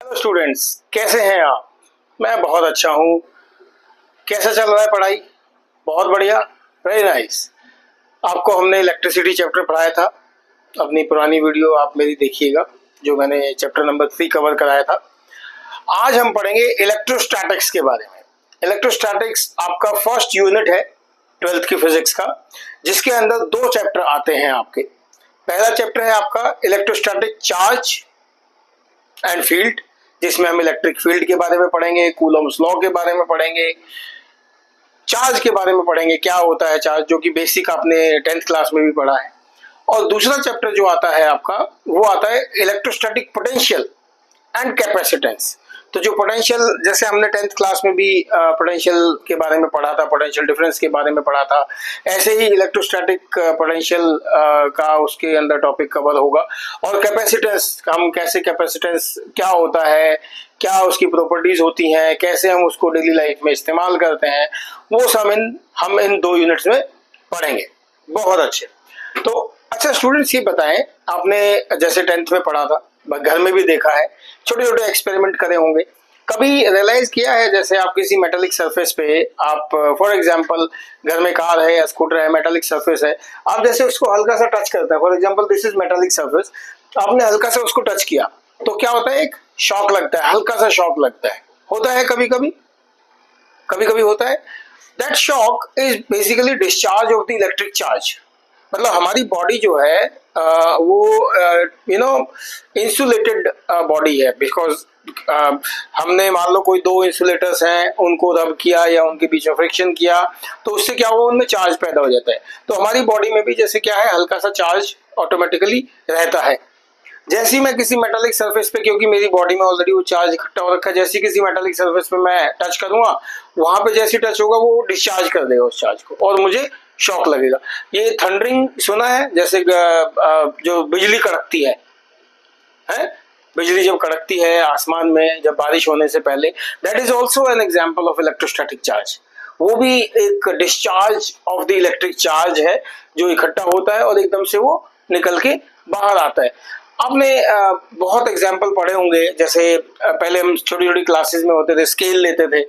Hello students, कैसे हैं आप? मैं बहुत अच्छा हूँ। कैसा चल रहा है पढ़ाई? बहुत बढ़िया, वेरी नाइस। आपको हमने इलेक्ट्रिसिटी चैप्टर पढ़ाया था। अपनी पुरानी वीडियो आप मेरी देखिएगा, जो मैंने चैप्टर नंबर 3 कवर कराया था। आज हम पढ़ेंगे इलेक्ट्रोस्टैटिक्स के बारे में। इलेक्ट्रोस्टैटिक्स आपका फर्स्ट यूनिट है 12th की फिजिक्स का, जिसके अंदर 2 चैप्टर आते हैं आपके। पहला चैप्टर है आपका इलेक्ट्रोस्टैटिक चार्ज एंड फील्ड, जिसमें हम इलेक्ट्रिक फील्ड के बारे में पढ़ेंगे, कूलम्स लॉ के बारे में पढ़ेंगे, चार्ज के बारे में पढ़ेंगे, क्या होता है चार्ज, जो कि बेसिक आपने 10th क्लास में भी पढ़ा है। और दूसरा चैप्टर जो आता है आपका, वो आता है इलेक्ट्रोस्टैटिक पोटेंशियल एंड कैपेसिटेंस। तो जो पोटेंशियल, जैसे हमने 10th क्लास में भी पोटेंशियल के बारे में पढ़ा था, पोटेंशियल डिफरेंस के बारे में पढ़ा था, ऐसे ही इलेक्ट्रोस्टैटिक पोटेंशियल का उसके अंदर टॉपिक कवर होगा। और कैपेसिटेंस, हम कैसे, कैपेसिटेंस क्या होता है, क्या उसकी प्रॉपर्टीज होती हैं, कैसे हम उसको डेली लाइफ में इस्तेमाल करते हैं, वो सब हम इन 2 यूनिट्स में पढ़ेंगे। बहुत अच्छे। तो अच्छा स्टूडेंट्स, ये बताएं, आपने जैसे 10th में पढ़ा था, घर में भी देखा है, छोटे छोटे एक्सपेरिमेंट करे होंगे, कभी रियलाइज किया है, जैसे आप किसी मेटालिक सरफेस पे, आप फॉर एग्जांपल घर में कार है या स्कूटर है, मेटालिक सरफेस है, आप जैसे उसको हल्का सा टच करते हैं, for example this is metallic surface, आपने हल्का सा उसको टच किया तो क्या होता है? एक शॉक लगता है, हल्का सा शॉक लगता है, होता है कभी कभी, कभी कभी होता है। That shock is basically discharge of the electric charge. मतलब हमारी बॉडी जो है वो इंसुलेटेड बॉडी है, बिकॉज हमने मान लो कोई 2 इंसुलेटर्स हैं, उनको रब किया या उनके बीच में फ्रिक्शन किया, तो उससे क्या हुआ, उनमें चार्ज पैदा हो जाता है। तो हमारी बॉडी में भी जैसे क्या है, हल्का सा चार्ज ऑटोमेटिकली रहता है। जैसे ही मैं किसी मेटालिक सरफेस पे, क्योंकि मेरी बॉडी में ऑलरेडी वो चार्ज इकट्ठा हो रखा है, जैसे किसी मेटालिक सरफेस पे मैं टच करूंगा, वहां पे जैसे टच होगा वो डिस्चार्ज कर देगा उस चार्ज को और मुझे शॉक लगेगा। ये थंडरिंग सुना है, जैसे जो बिजली कड़कती है? बिजली जब कड़कती है आसमान में, जब बारिश होने से पहले, that is also an example of electrostatic charge. वो भी एक discharge of the electric charge है, जो इकट्ठा होता है और एकदम से वो निकल के बाहर आता है। आपने बहुत एग्जाम्पल पढ़े होंगे, जैसे पहले हम छोटी छोटी क्लासेस में होते थे, स्केल लेते थे,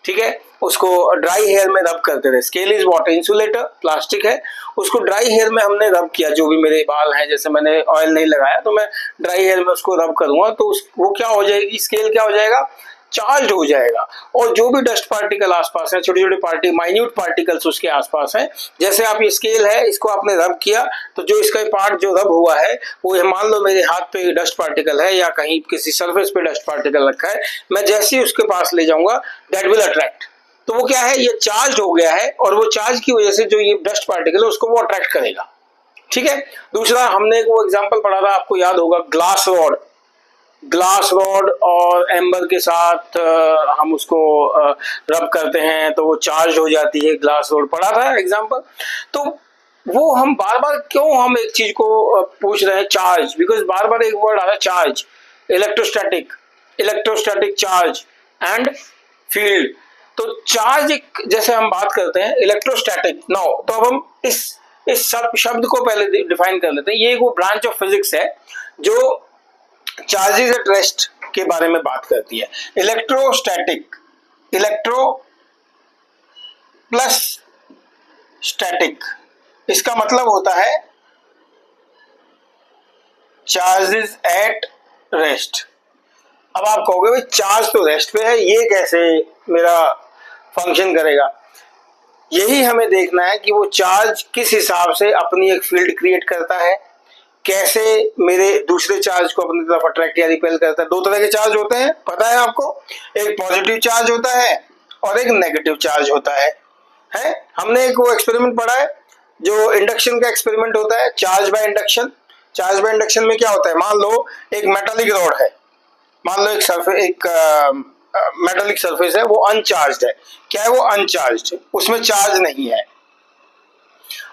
ठीक है, उसको ड्राई हेयर में रब करते थे। Scale is water insulator, plastic है, उसको ड्राई हेयर में हमने रब किया। जो भी मेरे बाल हैं, जैसे मैंने ऑयल नहीं लगाया तो मैं ड्राई हेयर में उसको रब करूंगा तो वो क्या हो जाएगी, स्केल क्या हो जाएगा, चार्ज हो जाएगा। और जो भी डस्ट पार्टिकल आसपास है, छोटे छोटे माइन्यूट पार्टिकल्स उसके आसपास हैं, जैसे आप ये स्केल है, इसको आपने रब किया तो जो इसका पार्ट जो रब हुआ है, वो मान लो मेरे हाथ पे डस्ट पार्टिकल है या कहीं किसी सरफेस पे डस्ट पार्टिकल रखा है, मैं जैसे ही उसके पास ले जाऊंगा दैट विल अट्रैक्ट। तो वो क्या है, ये चार्ज हो गया है और वो चार्ज की वजह से जो ये डस्ट पार्टिकल है उसको वो अट्रैक्ट करेगा। ठीक है। दूसरा, हमने वो एग्जांपल पढ़ा था, आपको याद होगा, ग्लास रॉड और एम्बर के साथ हम उसको रब करते हैं तो वो चार्ज हो जाती है, ग्लास रॉड पढ़ा था एग्जांपल। तो वो हम बार बार क्यों हम एक चीज को पूछ रहे हैं, चार्ज, बिकॉज बार बार एक वर्ड आ रहा है charge, electrostatic charge and field. तो चार्ज एक, जैसे हम बात करते हैं इलेक्ट्रोस्टैटिक नाउ, तो अब हम इस शब्द को पहले डिफाइन कर लेते हैं। ये वो ब्रांच ऑफ फिजिक्स है जो चार्जेस एट रेस्ट के बारे में बात करती है। इलेक्ट्रोस्टैटिक, इलेक्ट्रो प्लस स्टैटिक, इसका मतलब होता है चार्जेस एट रेस्ट। अब आप कहोगे भाई चार्ज तो रेस्ट पे है, ये कैसे मेरा फंक्शन करेगा? यही हमें देखना है कि वो चार्ज किस हिसाब से अपनी एक फील्ड क्रिएट करता है, कैसे मेरे दूसरे चार्ज को अपनी तरफ अट्रैक्ट या रिपेल करता है। 2 तरह के चार्ज होते हैं, पता है आपको, एक पॉजिटिव चार्ज होता है और एक नेगेटिव चार्ज होता है? हमने एक वो एक्सपेरिमेंट पढ़ा है जो इंडक्शन का एक्सपेरिमेंट होता है, charge by induction. Charge by induction में क्या होता है, मान लो एक मेटालिक रॉड है, मान लो एक मेटालिक सरफेस है, वो अनचार्ज्ड है। क्या है वो? अनचार्ज्ड, उसमें चार्ज नहीं है।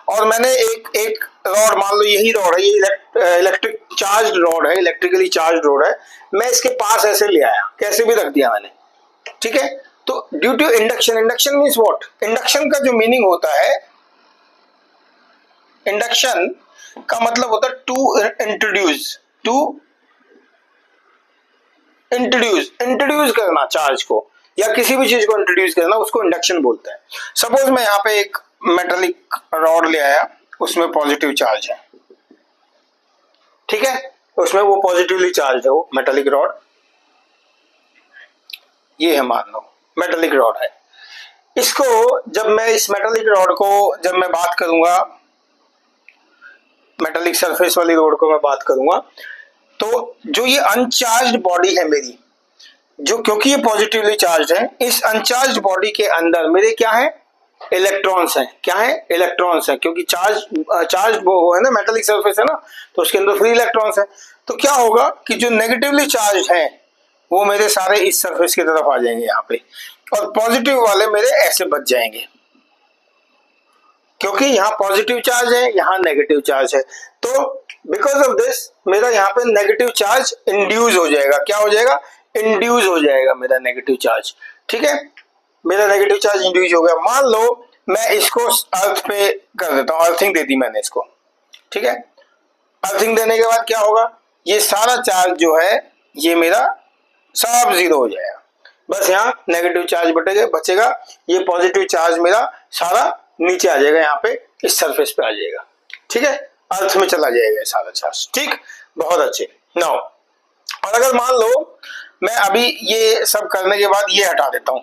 और मैंने एक रॉड, मान लो यही रॉड है, ये इलेक्ट्रिक चार्ज रॉड है, इलेक्ट्रिकली चार्ज रॉड है, मैं इसके पास ऐसे ले आया, कैसे भी रख दिया मैंने, ठीक है। तो due to induction, induction means what? Induction का जो मीनिंग होता है, इंडक्शन का मतलब होता है टू इंट्रोड्यूस, टू इंट्रोड्यूस करना चार्ज को या किसी भी चीज को इंट्रोड्यूस करना, उसको इंडक्शन बोलते हैं। सपोज मैं यहाँ पे एक मेटेलिक रॉड ले आया, उसमें पॉजिटिव चार्ज है, ठीक है, उसमें वो पॉजिटिवली चार्ज है, वो मेटेलिक रॉड, ये है, मान लो मेटेलिक रॉड है। इसको जब मैं इस मेटेलिक रॉड को जब मैं बात करूंगा, मेटेलिक सरफेस वाली रॉड को मैं बात करूंगा, तो जो ये अनचार्ज्ड बॉडी है मेरी, जो क्योंकि ये पॉजिटिवली चार्ज है, इस अनचार्ज्ड बॉडी के अंदर मेरे क्या है, इलेक्ट्रॉन्स हैं। क्या है, इलेक्ट्रॉन्स हैं, क्योंकि चार्ज वो है ना, मेटेलिक सरफेस है ना, तो उसके अंदर फ्री इलेक्ट्रॉन्स है। तो क्या होगा कि जो नेगेटिवली चार्ज है वो मेरे सारे इस सरफेस की तरफ आ जाएंगे यहाँ पे, और पॉजिटिव वाले मेरे ऐसे बच जाएंगे, क्योंकि यहाँ पॉजिटिव चार्ज है, यहाँ नेगेटिव चार्ज है। तो बिकॉज ऑफ दिस मेरा यहाँ पे नेगेटिव चार्ज इंड्यूस हो जाएगा। क्या हो जाएगा, इंड्यूस हो जाएगा मेरा नेगेटिव चार्ज, ठीक है, मेरा नेगेटिव चार्ज इंड्यूस हो गया। मान लो मैं इसको अर्थ पे कर देता हूँ, अर्थिंग दे दी मैंने इसको, ठीक है, अर्थिंग देने के बाद क्या होगा, ये सारा चार्ज जो है ये मेरा सब जीरो हो जाएगा, बस यहाँ नेगेटिव चार्ज बचेगा, ये पॉजिटिव चार्ज मेरा सारा नीचे आ जाएगा, यहाँ पे इस सरफेस पे आ जाएगा, ठीक है, अर्थ में चला जाएगा सारा चार्ज, ठीक, बहुत अच्छे। नाउ और अगर मान लो मैं अभी ये सब करने के बाद ये हटा देता हूं,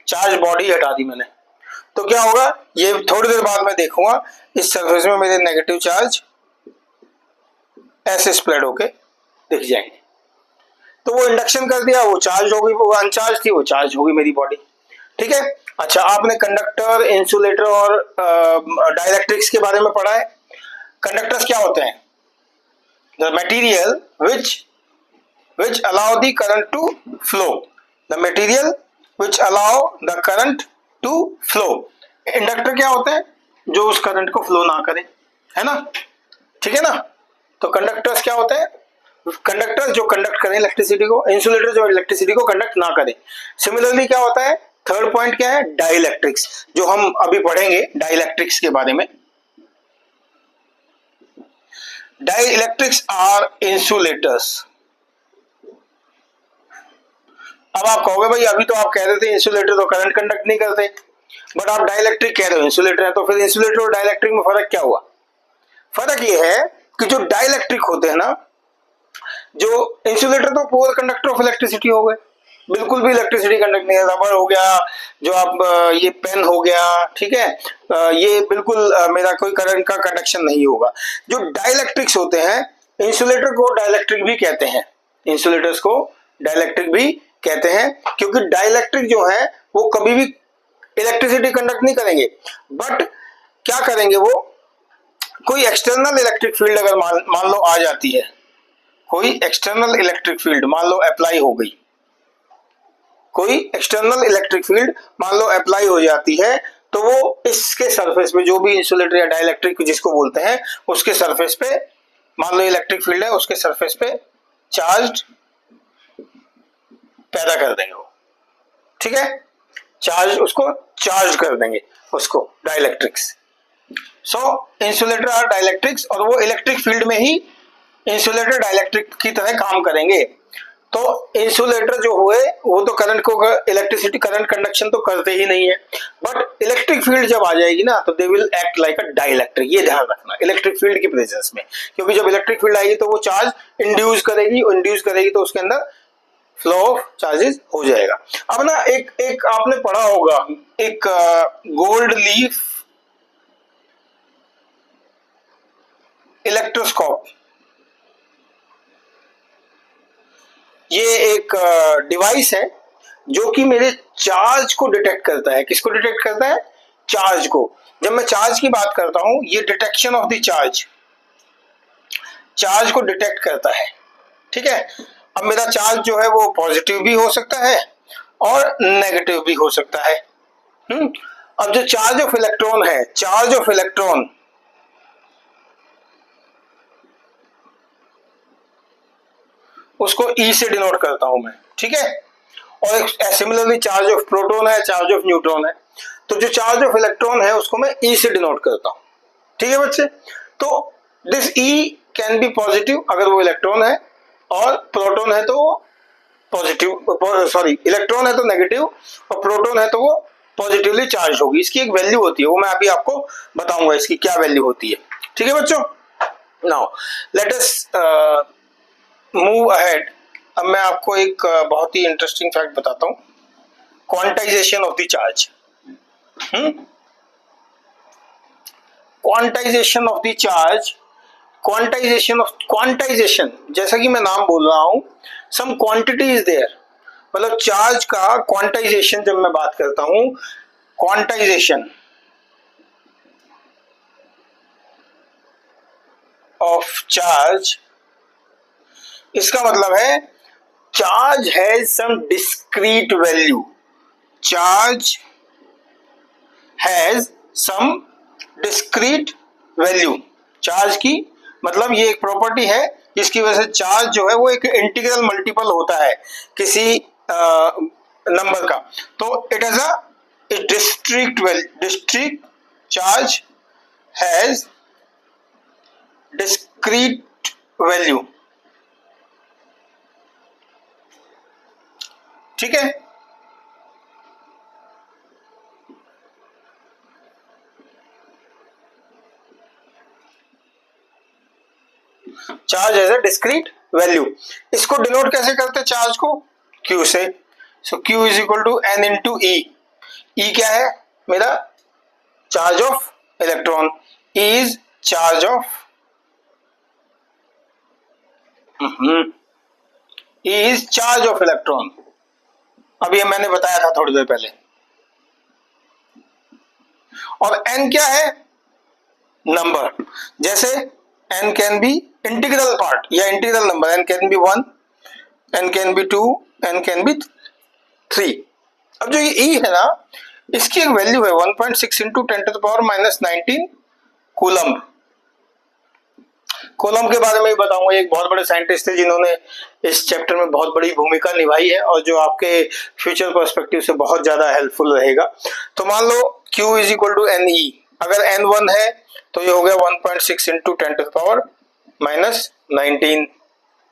चार्ज बॉडी हटा दी मैंने, तो क्या होगा, ये थोड़ी देर बाद मैं देखूंगा इस सरफेस में मेरे नेगेटिव चार्ज ऐसे स्प्रेड होके दिख जाएंगे। तो वो इंडक्शन कर दिया, वो चार्ज हो गई, वो अनचार्ज थी, वो चार्ज हो गई मेरी बॉडी, ठीक है। अच्छा, आपने कंडक्टर, इंसुलेटर और डाइलेक्ट्रिक्स के बारे में पढ़ा है। कंडक्टर्स क्या होते हैं, the material which allow the current to flow, the material which allow the current to flow। Inductor क्या होता है, जो उस करंट को फ्लो ना करे, है ना, ठीक है ना। तो कंडक्टर्स क्या होते हैं, कंडक्टर जो कंडक्ट करें इलेक्ट्रिसिटी को, इंसुलेटर जो इलेक्ट्रिसिटी को कंडक्ट ना करे। सिमिलरली क्या होता है, थर्ड पॉइंट क्या है, डाइलेक्ट्रिक्स, जो हम अभी पढ़ेंगे डाइलेक्ट्रिक्स के बारे में। Dielectrics are insulators. अब आप कहोगे भाई अभी तो आप कह रहे थे इंसुलेटर तो करंट कंडक्ट नहीं करते, बट आप डाइलेक्ट्रिक कह रहे हो इंसुलेटर है, तो फिर इंसुलेटर और डाइलेक्ट्रिक में फर्क क्या हुआ। फर्क ये है कि जो डाइलेक्ट्रिक होते हैं ना, जो इंसुलेटर तो पूरा कंडक्टर ऑफ इलेक्ट्रिसिटी हो गए, बिल्कुल भी इलेक्ट्रिसिटी कंडक्ट नहीं है। रबर हो गया, जो आप ये पेन हो गया, ठीक है, ये बिल्कुल मेरा कोई करंट का कंडक्शन नहीं होगा। जो डाइलेक्ट्रिक्स होते हैं, इंसुलेटर को डाइलेक्ट्रिक भी कहते हैं, इंसुलेटर्स को डाइलेक्ट्रिक भी कहते हैं, क्योंकि डाइलेक्ट्रिक जो है वो कभी भी इलेक्ट्रिसिटी कंडक्ट नहीं करेंगे, बट क्या करेंगे, वो कोई एक्सटर्नल इलेक्ट्रिक फील्ड अगर मान लो आ जाती है, कोई एक्सटर्नल इलेक्ट्रिक फील्ड मान लो अप्लाई हो गई, कोई एक्सटर्नल इलेक्ट्रिक फील्ड मान लो अप्लाई हो जाती है, तो वो इसके सरफेस में, जो भी इंसुलेटर या डाइलेक्ट्रिक जिसको बोलते हैं, उसके सरफेस पे मान लो इलेक्ट्रिक फील्ड है, उसके सरफेस पे चार्ज पैदा कर देंगे वो, ठीक है, चार्ज, उसको चार्ज कर देंगे उसको, dielectrics. So insulator are dielectrics, और वो इलेक्ट्रिक फील्ड में ही इंसुलेटर डाइलेक्ट्रिक की तरह काम करेंगे। तो इंसुलेटर जो हुए वो तो करंट को, इलेक्ट्रिसिटी करंट कंडक्शन तो करते ही नहीं है, बट इलेक्ट्रिक फील्ड जब आ जाएगी ना, तो they will act like a dielectric. ये ध्यान रखना, इलेक्ट्रिक फील्ड की प्रेजेंस में, क्योंकि जब इलेक्ट्रिक फील्ड आएगी तो वो चार्ज इंड्यूस करेगी, तो उसके अंदर फ्लो ऑफ चार्जेस हो जाएगा। अब ना एक आपने पढ़ा होगा, एक गोल्ड लीफ इलेक्ट्रोस्कोप, ये एक डिवाइस है जो कि मेरे चार्ज को डिटेक्ट करता है। किसको डिटेक्ट करता है, चार्ज को। जब मैं चार्ज की बात करता हूं, ये डिटेक्शन ऑफ द चार्ज को डिटेक्ट करता है, ठीक है। अब मेरा चार्ज जो है वो पॉजिटिव भी हो सकता है और नेगेटिव भी हो सकता है। अब जो चार्ज ऑफ इलेक्ट्रॉन है, चार्ज ऑफ इलेक्ट्रॉन उसको ई से डिनोट करता हूं मैं, ठीक है। और सिमिलरली चार्ज ऑफ प्रोटॉन है, चार्ज ऑफ न्यूट्रॉन है, तो जो चार्ज ऑफ इलेक्ट्रॉन है उसको मैं ई से डिनोट करता हूं, ठीक है बच्चे। तो this E can be positive अगर वो इलेक्ट्रॉन है, और प्रोटॉन है तो वो पॉजिटिव, सॉरी इलेक्ट्रॉन है तो नेगेटिव और प्रोटॉन है तो वो पॉजिटिवली चार्ज होगी। इसकी एक वैल्यू होती है, वो मैं अभी आपको बताऊंगा इसकी क्या वैल्यू होती है। ठीक है बच्चों, now let us move ahead. अब मैं आपको एक बहुत ही इंटरेस्टिंग फैक्ट बताता हूं, quantization of the charge. Quantization of the charge, quantization जैसा कि मैं नाम बोल रहा हूं, सम क्वांटिटी इज देयर, मतलब चार्ज का क्वांटाइजेशन जब मैं बात करता हूं, क्वांटाइजेशन ऑफ चार्ज, इसका मतलब है charge has some discrete value, charge has some discrete value. Charge की मतलब ये एक प्रॉपर्टी है जिसकी वजह से चार्ज जो है वो एक इंटीग्रल मल्टीपल होता है किसी नंबर का। तो it is a discrete charge has discrete value. ठीक है, charge as a discrete value. इसको डिनोट कैसे करते हैं चार्ज को? Q से। So Q is equal to N into E। E क्या है मेरा? Charge of electron. E is charge of E is charge of electron. अब ये मैंने बताया था थोड़ी देर पहले। और N क्या है? नंबर। जैसे N can be integral part या integral number, N can be 1, N can be 2, N can be 3। अब जो ये E है ना, इसकी एक वैल्यू है 1.6 इंटू 10⁻⁻19 कूलम्ब। कूलम्ब के बारे में भी बताऊंगा, एक बहुत बड़े साइंटिस्ट थे जिन्होंने इस चैप्टर में बहुत बड़ी भूमिका निभाई है और जो आपके फ्यूचर पर्सपेक्टिव से बहुत ज्यादा हेल्पफुल रहेगा। तो मान लो Q is equal to NE, अगर N 1 है तो ये हो गया 1.6 इंटू 10⁻⁻19।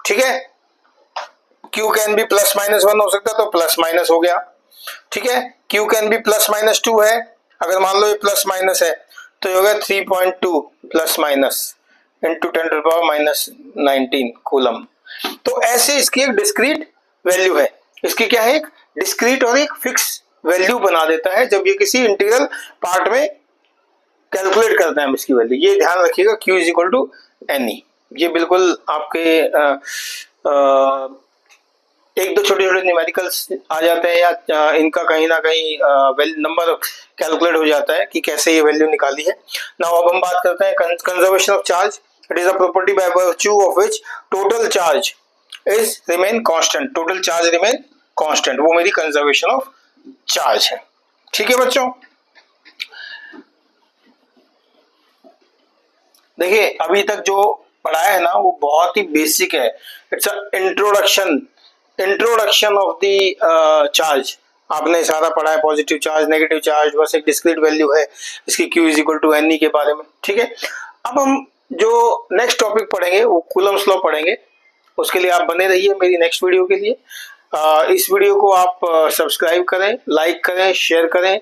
ठीक है, Q कैन भी प्लस माइनस 1 हो सकता है तो प्लस माइनस हो गया। ठीक है, Q कैन भी प्लस माइनस 2 है, अगर मान लो ये प्लस माइनस है तो ये हो गया 3.2 प्लस माइनस इंटू 10⁻⁻19 कूलम। तो ऐसे इसकी एक डिस्क्रीट वैल्यू है। इसकी क्या है? एक डिस्क्रीट और एक फिक्स वैल्यू बना देता है जब ये किसी इंटीग्रल पार्ट में कैलकुलेट करते हैं हम इसकी वैल्यू। ये ध्यान रखिएगा, Q is equal to NE। ये बिल्कुल आपके एक दो छोटे छोटे न्यूमेरिकल्स आ जाते हैं या इनका कहीं ना कहीं नंबर कैलकुलेट हो जाता है कि कैसे ये वैल्यू निकाली है। नाउ अब हम बात करते हैं conservation of charge. It is a property by virtue of which total charge is remain constant. Total charge remain constant, वो मेरी कंजर्वेशन ऑफ चार्ज है। ठीक है बच्चों, देखिए अभी तक जो पढ़ाया है ना वो बहुत ही बेसिक है। It's a introduction of the charge. आपने सारा पढ़ा है, पॉजिटिव चार्ज, नेगेटिव चार्ज, बस एक डिस्क्रीट वैल्यू है इसकी Q is equal to NE के बारे में। ठीक है, अब हम जो नेक्स्ट टॉपिक पढ़ेंगे वो कूलम्स लॉ पढ़ेंगे। उसके लिए आप बने रहिए मेरी नेक्स्ट वीडियो के लिए। इस वीडियो को आप सब्सक्राइब करें, लाइक करें, शेयर करें